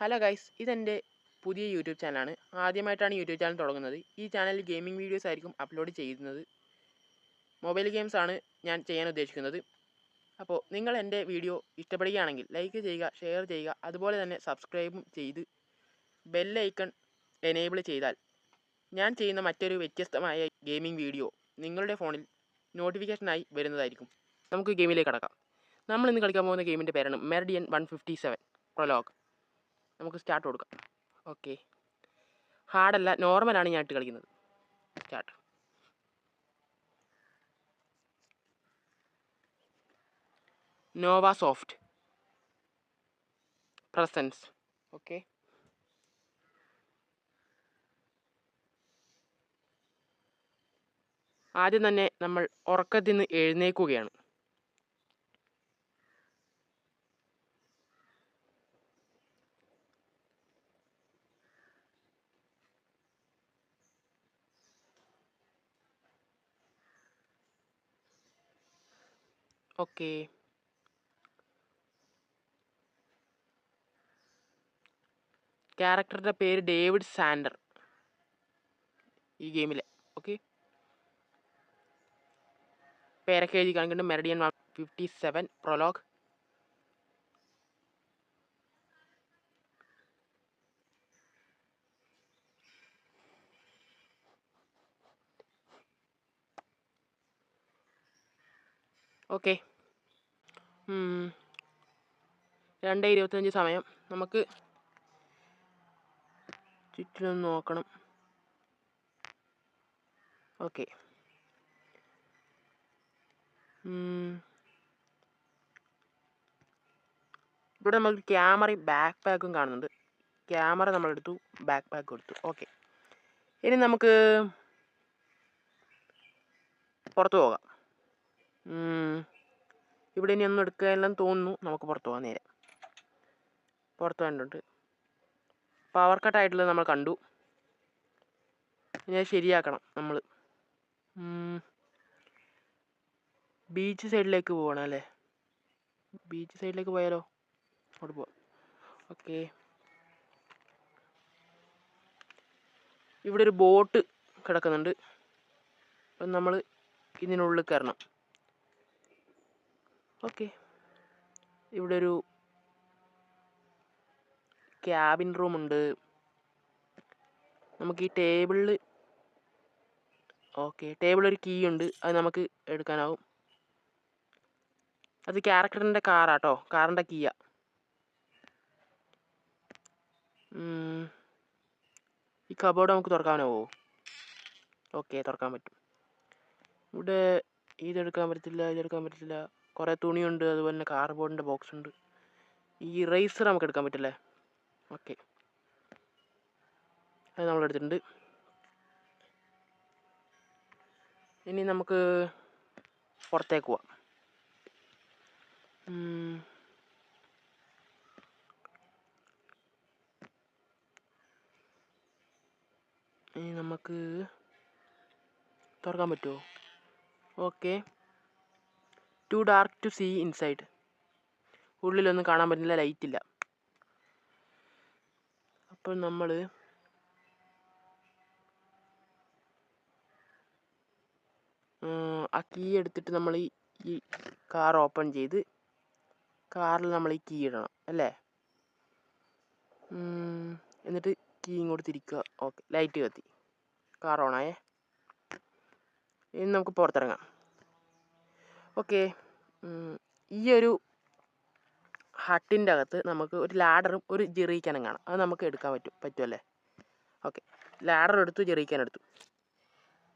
Hello guys, ഇതെൻ്റെ പുതിയ YouTube ചാനലാണ്. ആദ്യമായിട്ടാണ് യൂട്യൂബ് ചാനൽ തുടങ്ങുന്നത്. ഈ ചാനലിൽ ഗെയിമിംഗ് വീഡിയോസ് ആയിരിക്കും അപ്ലോഡ് ചെയ്യുന്നത്. മൊബൈൽ ഗെയിംസാണ് ഞാൻ ചെയ്യാൻ ഉദ്ദേശിക്കുന്നത്. അപ്പോൾ നിങ്ങൾ എൻ്റെ വീഡിയോ ഇഷ്ടപ്പെടുകയാണെങ്കിൽ ലൈക്ക് ചെയ്യുക, ഷെയർ ചെയ്യുക, അതുപോലെ തന്നെ സബ്സ്ക്രൈബും ചെയ്ത് ബെല്ലൈക്കൺ എനേബിൾ ചെയ്താൽ ഞാൻ ചെയ്യുന്ന മറ്റൊരു വ്യത്യസ്തമായ ഗെയിമിംഗ് വീഡിയോ നിങ്ങളുടെ ഫോണിൽ നോട്ടിഫിക്കേഷനായി വരുന്നതായിരിക്കും. നമുക്ക് ഗെയിമിലേക്ക് കടക്കാം. നമ്മൾ ഇന്ന് കളിക്കാൻ പോകുന്ന ഗെയിമിൻ്റെ പേരാണ് മെറിഡിയൻ 157 പ്രൊലോഗ്. നമുക്ക് സ്റ്റാർട്ട് കൊടുക്കാം. ഓക്കെ, ഹാർഡല്ല, നോർമലാണ് ഞാൻ ഇട്ട് കളിക്കുന്നത്. Start. Nova soft presents. Okay, ആദ്യം തന്നെ നമ്മൾ ഉറക്കത്തിൽ നിന്ന് എഴുന്നേൽക്കുകയാണ്. ഓക്കെ, ക്യാരക്ടറുടെ പേര് ഡേവിഡ് സാൻഡർ ഈ ഗെയിമിലെ. ഓക്കെ, പേരൊക്കെ എഴുതി കാണിക്കുന്നുണ്ട്. Meridian 157 prologue. ഓക്കെ, 2:25 സമയം. നമുക്ക് ചുറ്റിനും നോക്കണം. ഓക്കെ, ഇവിടെ നമുക്ക് ക്യാമറയും ബാക്ക് പാക്കും കാണുന്നുണ്ട്. ക്യാമറ നമ്മളെടുത്തു, ബാക്ക് പാക്ക് എടുത്തു. ഓക്കെ, ഇനി നമുക്ക് പുറത്ത് പോകാം. ഇവിടെ ഇനി ഒന്നും എടുക്കാനില്ലെന്ന് തോന്നുന്നു. നമുക്ക് പുറത്ത് പോകാം. നേരെ പുറത്ത് കണ്ടിട്ടുണ്ട്. പവർ കട്ടായിട്ടുള്ളത് നമ്മൾ കണ്ടു. ഇനി അത് ശരിയാക്കണം നമ്മൾ. ബീച്ച് സൈഡിലേക്ക് പോകണം അല്ലേ? ബീച്ച് സൈഡിലേക്ക് പോയാലോ? അവിടെ പോവാം. ഓക്കെ, ഇവിടെ ഒരു ബോട്ട് കിടക്കുന്നുണ്ട്. അപ്പം നമ്മൾ ഇതിനുള്ളിൽ കയറണം. ഓക്കെ, ഇവിടെ ഒരു ക്യാബിൻ റൂമുണ്ട്. നമുക്ക് ഈ ടേബിളിൽ ടേബിളൊരു കീ ഉണ്ട്. അത് നമുക്ക് എടുക്കാനാവും. അത് ക്യാരക്ടറിൻ്റെ കാറാട്ടോ, കാറിൻ്റെ കീയാ. ഈ കബോർഡ് നമുക്ക് തുറക്കാനാവോ? ഓക്കെ, തുറക്കാൻ പറ്റും. ഇവിടെ ഇതെടുക്കാൻ പറ്റത്തില്ല, ഇതെടുക്കാൻ പറ്റത്തില്ല. കുറേ തുണിയുണ്ട്, അതുപോലെ തന്നെ കാർഡ്ബോർഡിൻ്റെ ബോക്സ് ഉണ്ട്. ഈ ഇറേസർ നമുക്ക് എടുക്കാൻ പറ്റില്ലേ? ഓക്കെ, അത് നമ്മൾ എടുത്തിട്ടുണ്ട്. ഇനി നമുക്ക് പുറത്തേക്ക് പോവാം. ഇനി നമുക്ക് തുറക്കാൻ പറ്റുമോ? Okay, too dark to see inside. ഉള്ളിലൊന്നും കാണാൻ പറ്റില്ല, ലൈറ്റ് ഇല്ല. അപ്പോൾ നമ്മൾ ആ കീ എടുത്തിട്ട് നമ്മൾ ഈ കാർ ഓപ്പൺ ചെയ്ത് കാറിൽ നമ്മൾ ഈ കീ ഇടണം അല്ലേ? എന്നിട്ട് കീ ഇങ്ങോട്ട് തിരിക്കുക. ഓക്കെ, ലൈറ്റ് കത്തി, കാർ ഓണായേ. ഇനി നമുക്ക് പുറത്തിറങ്ങാം. ഓക്കെ, ഈ ഒരു ഹട്ടിൻ്റെ അകത്ത് നമുക്ക് ഒരു ലാഡറും ഒരു ജെറിക്കാനും കാണാം. അത് നമുക്ക് എടുക്കാൻ പറ്റുമല്ലേ? ഓക്കെ, ലാഡർ എടുത്തു, ജെറിക്കാൻ എടുത്തു.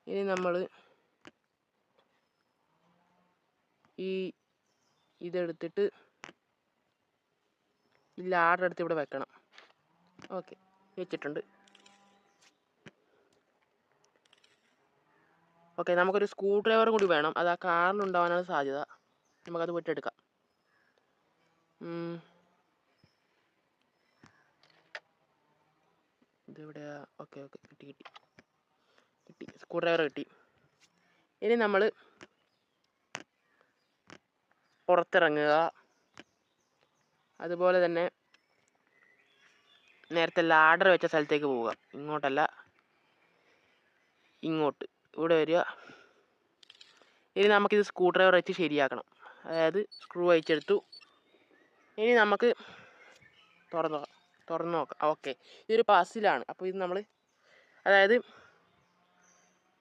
ഇനി നമ്മൾ ഇതെടുത്തിട്ട് ഈ ലാഡർ എടുത്ത് ഇവിടെ വെക്കണം. ഓക്കെ, വെച്ചിട്ടുണ്ട്. ഓക്കെ, നമുക്കൊരു സ്ക്രൂ ഡ്രൈവർ കൂടി വേണം. അത് ആ കാറിലുണ്ടാവാനാണ് സാധ്യത. നമുക്കത് പോയിട്ട് എടുക്കാം. ഇതെവിടെയാ? ഓക്കെ, കിട്ടി. സ്ക്രൂ ഡ്രൈവർ കിട്ടി. ഇനി നമ്മൾ പുറത്തിറങ്ങുക. അതുപോലെ തന്നെ നേരത്തെ ലാഡർ വെച്ച സ്ഥലത്തേക്ക് പോവുക. ഇങ്ങോട്ടല്ല, ഇങ്ങോട്ട്. ഇവിടെ വരിക. ഇനി നമുക്കിത് സ്ക്രൂ ഡ്രൈവർ വെച്ച് ശരിയാക്കണം. അതായത് സ്ക്രൂ അയച്ചെടുത്തു. ഇനി നമുക്ക് തുറന്ന് നോക്കാം. ഓക്കെ, ഇതൊരു പസിലാണ്. അപ്പോൾ ഇത് നമ്മൾ, അതായത്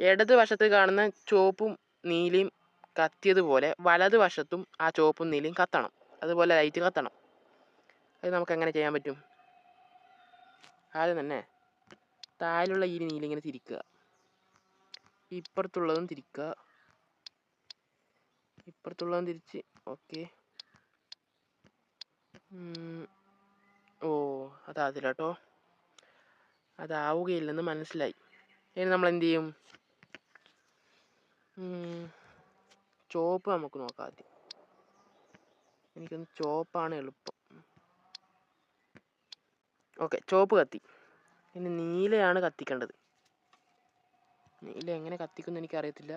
ഇടത് വശത്ത് കാണുന്ന ചുവപ്പും നീലയും കത്തിയതുപോലെ വലതുവശത്തും ആ ചുവപ്പും നീലയും കത്തണം. അതുപോലെ ലൈറ്റ് കത്തണം. അത് നമുക്ക് എങ്ങനെ ചെയ്യാൻ പറ്റും? ആദ്യം തന്നെ താഴെയുള്ള ഈ നീല ഇങ്ങനെ തിരിക്കുക, ഇപ്പുറത്തുള്ളതും തിരിക്കുക, ഇപ്പുറത്തുള്ളതും തിരിച്ച്. ഓക്കെ. ഓ, അതാതില്ല കേട്ടോ, അതാവുകയില്ലെന്ന് മനസ്സിലായി. ഇനി നമ്മൾ എന്ത് ചെയ്യും? ചുവപ്പ് നമുക്ക് നോക്കാം ആദ്യം. എനിക്കൊന്ന് ചുവപ്പാണ് എളുപ്പം. ഓക്കെ, ചുവപ്പ് കത്തി. ഇനി നീലയാണ് കത്തിക്കേണ്ടത്. നീല എങ്ങനെ കത്തിക്കുമെന്ന് എനിക്കറിയത്തില്ല.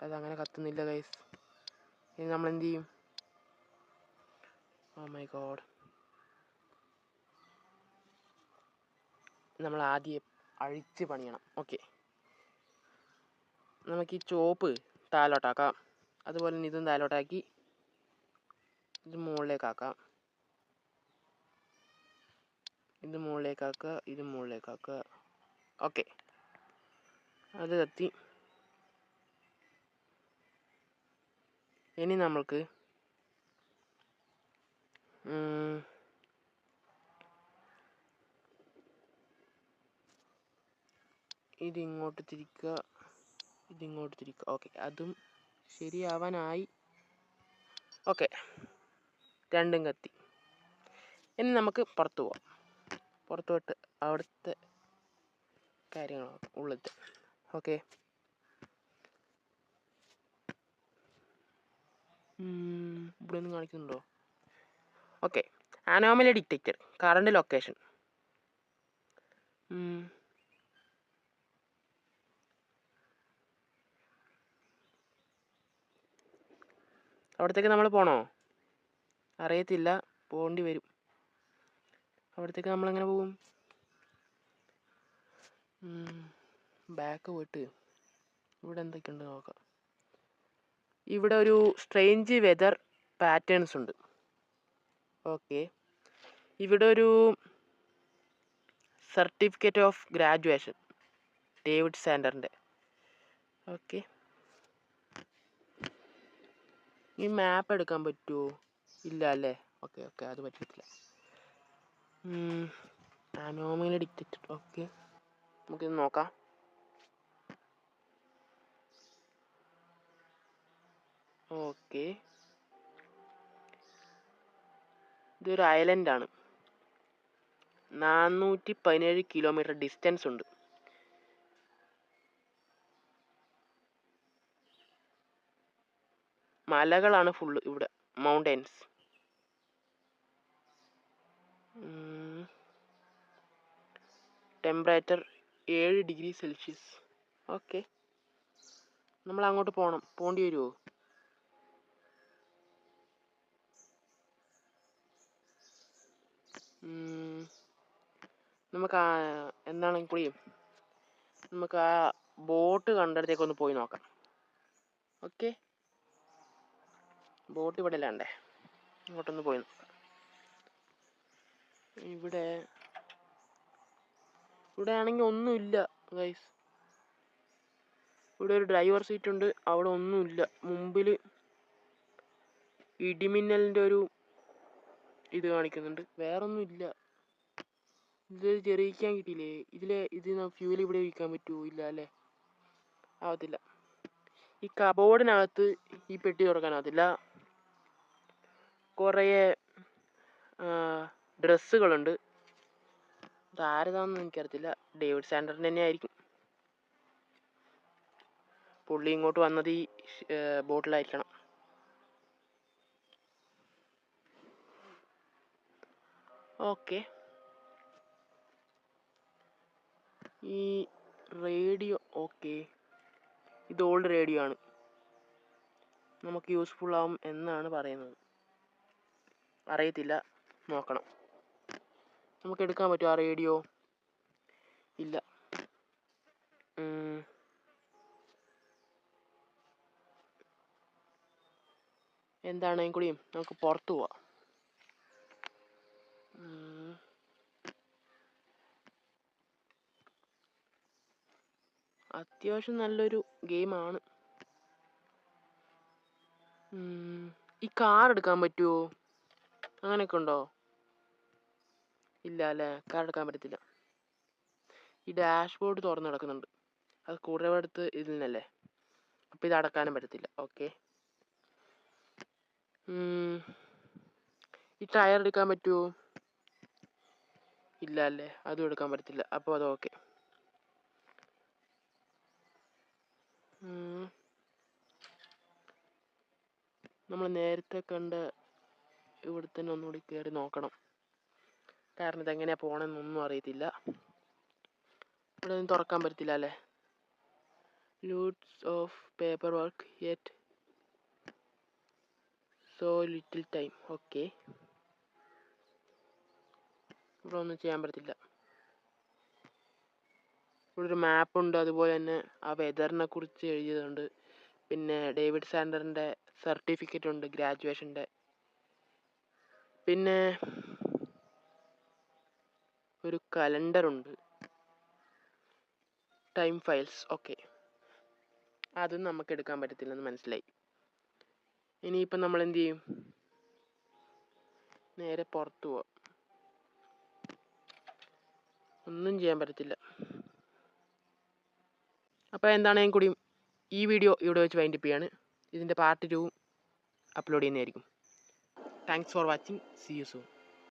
അതങ്ങനെ കത്തുന്നില്ല ഗൈസ്. ഇനി നമ്മൾ എന്ത് ചെയ്യും? ഓ മൈ ഗോഡ്, നമ്മൾ ആദ്യം അഴിച്ച് പണിയണം. ഓക്കെ, നമുക്ക് ഈ ചുവപ്പ് താഴോട്ടാക്കാം. അതുപോലെ തന്നെ ഇതും താഴോട്ടാക്കി ഇത് മുകളിലേക്കാക്കാം. ഇത് മുകളിലേക്കാക്കുക, ഇത് മുകളിലേക്കാക്കുക. ഓക്കെ, അത് കത്തി. ഇനി നമ്മൾക്ക് ഇതിങ്ങോട്ട് തിരിക്കുക, ഇതിങ്ങോട്ട് തിരിക്കുക. ഓക്കെ, അതും ശരിയാവാനായി. ഓക്കെ, രണ്ടും കത്തി. ഇനി നമുക്ക് പുറത്തു പോവാം. പുറത്തു പോയിട്ട് അവിടുത്തെ കാര്യങ്ങളാണ് ഉള്ളത്. ഓക്കെ, ഇവിടെ ഒന്നും കാണിക്കുന്നുണ്ടോ? Okay, anomaly detector, current location. അവിടത്തേക്ക് നമ്മൾ പോകണോ? അറിയത്തില്ല, പോകേണ്ടി വരും. അവിടത്തേക്ക് നമ്മളെങ്ങനെ പോകും? ബാക്ക് പോയിട്ട് ഇവിടെ എന്തൊക്കെയുണ്ട് നോക്കാം. ഇവിടെ ഒരു സ്ട്രേഞ്ച് വെതർ പാറ്റേൺസ് ഉണ്ട്. ഓക്കെ, ഇവിടെ ഒരു സർട്ടിഫിക്കറ്റ് ഓഫ് ഗ്രാജുവേഷൻ ഡേവിഡ് സാൻഡറിൻ്റെ. ഓക്കെ, ഈ മാപ്പ് എടുക്കാൻ പറ്റുമോ? ഇല്ല അല്ലേ? ഓക്കെ, അത് പറ്റത്തില്ല. Anomaly detector. ഓക്കെ, നമുക്കിത് നോക്കാം. ഓക്കെ, ഇതൊരു ഐലൻഡാണ്. 417 കിലോമീറ്റർ ഡിസ്റ്റൻസ് ഉണ്ട്. മലകളാണ് ഫുള്ള് ഇവിടെ, mountains. Temperature 7 degree Celsius. Okay, നമ്മൾ അങ്ങോട്ട് പോകേണ്ടി വരുമോ? നമുക്ക് എന്താണെങ്കിൽ കൂടിയും നമുക്ക് ആ ബോട്ട് കണ്ടിടത്തേക്കൊന്ന് പോയി നോക്കാം. ഓക്കെ, ബോട്ട് ഇവിടെ അല്ലാണ്ടേ, ഇങ്ങോട്ടൊന്ന് പോയി നോക്കാം. ഇവിടെ ആണെങ്കിൽ ഒന്നുമില്ല ഗൈസ്. ഇവിടെ ഒരു ഡ്രൈവർ സീറ്റ് ഉണ്ട്, അവിടെ ഒന്നുമില്ല. മുമ്പിൽ ഇടിമിന്നലിൻ്റെ ഒരു ഇത് കാണിക്കുന്നുണ്ട്, വേറൊന്നുമില്ല. ഇത് ചെറിയിക്കാൻ കിട്ടിയില്ലേ? ഇതിന് ഫ്യൂൽ ഇവിടെ ഒഴിക്കാൻ പറ്റുമോ? ഇല്ല അല്ലേ, ആവത്തില്ല. ഈ കബോർഡിനകത്ത് ഈ പെട്ടി തുറക്കാനാകത്തില്ല. കുറേ ഡ്രസ്സുകളുണ്ട്. ഇതാരതാണെന്ന് എനിക്കറിയത്തില്ല. ഡേവിഡ് സാൻഡറിൻ്റെ തന്നെ ആയിരിക്കും. പുള്ളി ഇങ്ങോട്ട് വന്നത് ഈ ബോട്ടിലായിരിക്കണം. ഓക്കെ, ഈ റേഡിയോ ഓക്കെ, ഇത് ഓൾഡ് റേഡിയോ ആണ്, നമുക്ക് യൂസ്ഫുൾ ആവും എന്നാണ് പറയുന്നത്. അറിയത്തില്ല, നോക്കണം. നമുക്ക് എടുക്കാൻ പറ്റുമോ ആ റേഡിയോ? ഇല്ല. എന്താണെങ്കിൽ കൂടിയും നമുക്ക് പുറത്തു പോവാം. അത്യാവശ്യം നല്ലൊരു ഗെയിമാണ്. ഈ കാർ എടുക്കാൻ പറ്റുമോ? അങ്ങനെയൊക്കെ ഉണ്ടോ? ഇല്ല അല്ലേ, കാർ എടുക്കാൻ പറ്റത്തില്ല. ഈ ഡാഷ്ബോർഡ് തുറന്ന് കിടക്കുന്നുണ്ട്, അത് കൂടുതൽ അടുത്ത് ഇതിൽ നിന്നല്ലേ, അപ്പം ഇത് അടക്കാനും പറ്റത്തില്ല. ഓക്കെ, ഈ ടയർ എടുക്കാൻ പറ്റുമോ? ഇല്ല അല്ലേ, അതും എടുക്കാൻ പറ്റത്തില്ല. അപ്പോൾ അത് ഓക്കെ. നമ്മൾ നേരത്തെ കണ്ട ഇവിടെ തന്നെ ഒന്നുകൂടി കയറി നോക്കണം, കാരണം ഇതെങ്ങനെയാണ് പോകണമെന്നൊന്നും അറിയത്തില്ല. ഇവിടെ ഒന്നും തുറക്കാൻ പറ്റത്തില്ല അല്ലേ. Loots of paper work yet so little time. Okay, ഇവിടെ ഒന്നും ചെയ്യാൻ പറ്റത്തില്ല. ഇവിടെ ഒരു മാപ്പുണ്ട്, അതുപോലെ തന്നെ ആ വെതറിനെ കുറിച്ച് എഴുതിയതുണ്ട്. പിന്നെ ഡേവിഡ് സാൻഡറിൻ്റെ സർട്ടിഫിക്കറ്റ് ഉണ്ട്, ഗ്രാജുവേഷൻ്റെ. പിന്നെ ഒരു കലണ്ടറുണ്ട്, ടൈം ഫയൽസ്. ഓക്കെ, അതും നമുക്ക് എടുക്കാൻ പറ്റത്തില്ലെന്ന് മനസ്സിലായി. ഇനിയിപ്പം നമ്മൾ എന്ത് ചെയ്യും? നേരെ പുറത്തു പോവാം. ഒന്നും ചെയ്യാൻ പറ്റത്തില്ല. അപ്പോൾ എന്താണെങ്കിൽ കൂടിയും ഈ വീഡിയോ ഇവിടെ വെച്ച് വൈൻഡപ്പ് ചെയ്യാണ്. ഇതിൻ്റെ പാർട്ട് 2 അപ്ലോഡ് ചെയ്യുന്നതായിരിക്കും. Thanks for watching. See you soon.